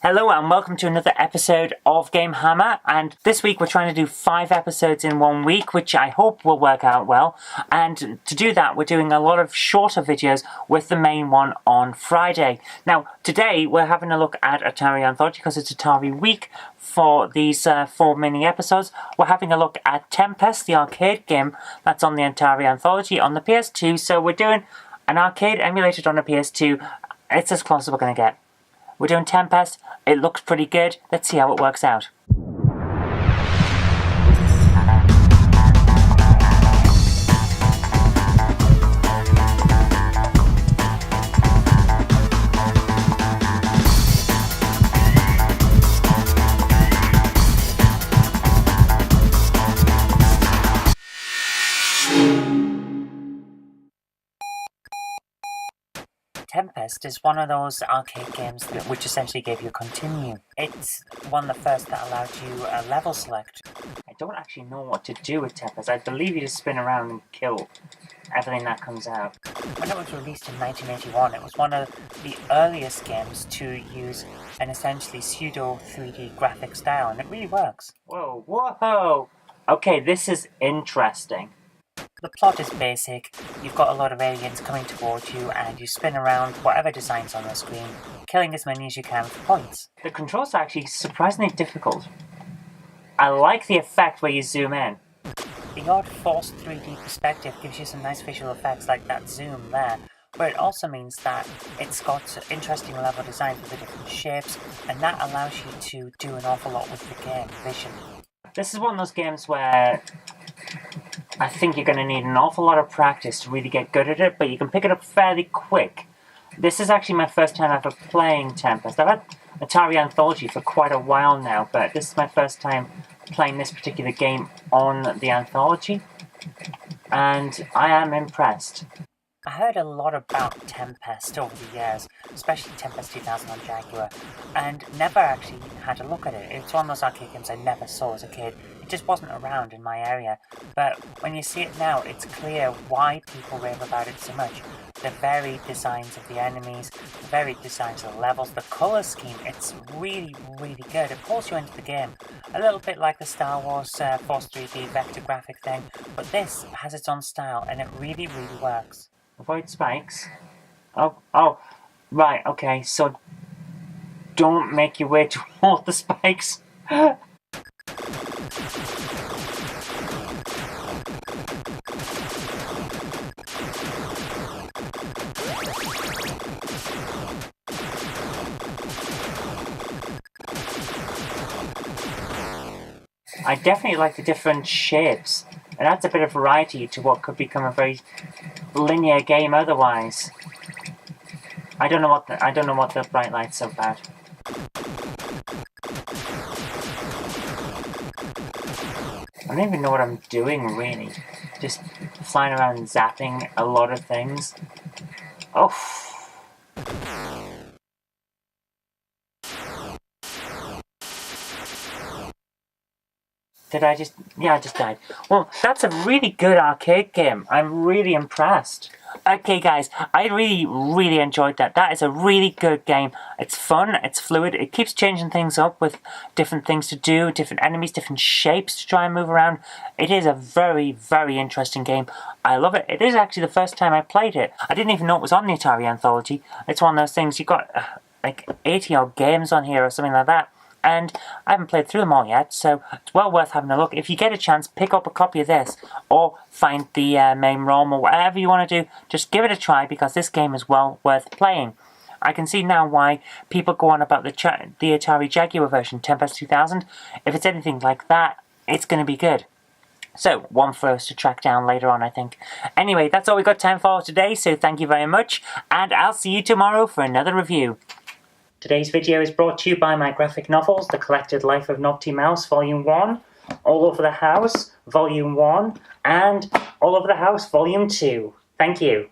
Hello and welcome to another episode of GameHammer, and this week we're trying to do 5 episodes in 1 week, which I hope will work out well. And to do that we're doing a lot of shorter videos with the main one on Friday. Now today we're having a look at Atari Anthology because it's Atari Week for these 4 mini episodes. We're having a look at Tempest, the arcade game that's on the Atari Anthology on the PS2, so we're doing an arcade emulated on a PS2. It's as close as we're going to get. We're doing Tempest. It looks pretty good. Let's see how it works out. Tempest is one of those arcade games which essentially gave you a continue. It's one of the first that allowed you a level select. I don't actually know what to do with Tempest. I believe you just spin around and kill everything that comes out. When it was released in 1981, it was one of the earliest games to use an essentially pseudo 3D graphic style, and it really works. Whoa! Okay, this is interesting. The plot is basic. You've got a lot of aliens coming towards you and you spin around whatever designs on the screen, killing as many as you can for points. The controls are actually surprisingly difficult. I like the effect where you zoom in. The odd forced 3D perspective gives you some nice visual effects like that zoom there, but it also means that it's got interesting level designs with the different shapes, and that allows you to do an awful lot with the game visually. This is one of those games where I think you're going to need an awful lot of practice to really get good at it, but you can pick it up fairly quick. This is actually my first time ever playing Tempest. I've had Atari Anthology for quite a while now, but this is my first time playing this particular game on the Anthology, and I am impressed. I heard a lot about Tempest over the years, especially Tempest 2000 on Jaguar, and never actually had a look at it. It's one of those arcade games I never saw as a kid. It just wasn't around in my area, but when you see it now, it's clear why people rave about it so much. The varied designs of the enemies, the varied designs of the levels, the colour scheme, it's really, really good. It pulls you into the game. A little bit like the Star Wars Force 3D vector graphic thing, but this has its own style and it really, really works. Avoid spikes. Oh, right, okay, so don't make your way toward the spikes. I definitely like the different shapes. It adds a bit of variety to what could become a very linear game otherwise. I don't know what the bright lights are about. I don't even know what I'm doing really. Just flying around and zapping a lot of things. Oh. Did I just... Yeah, I just died. Well, that's a really good arcade game. I'm really impressed. Okay, guys, I really enjoyed that. That is a really good game. It's fun, it's fluid, it keeps changing things up with different things to do, different enemies, different shapes to try and move around. It is a very, very interesting game. I love it. It is actually the first time I played it. I didn't even know it was on the Atari Anthology. It's one of those things, you've got like 80 odd games on here or something like that. And I haven't played through them all yet, so it's well worth having a look. If you get a chance, pick up a copy of this, or find the main ROM, or whatever you want to do. Just give it a try, because this game is well worth playing. I can see now why people go on about the Atari Jaguar version, Tempest 2000. If it's anything like that, it's going to be good. So, one for us to track down later on, I think. Anyway, that's all we've got time for today, so thank you very much, and I'll see you tomorrow for another review. Today's video is brought to you by my graphic novels, The Collected Life of Naughty Mouse, Volume 1, All Over the House, Volume 1, and All Over the House, Volume 2. Thank you.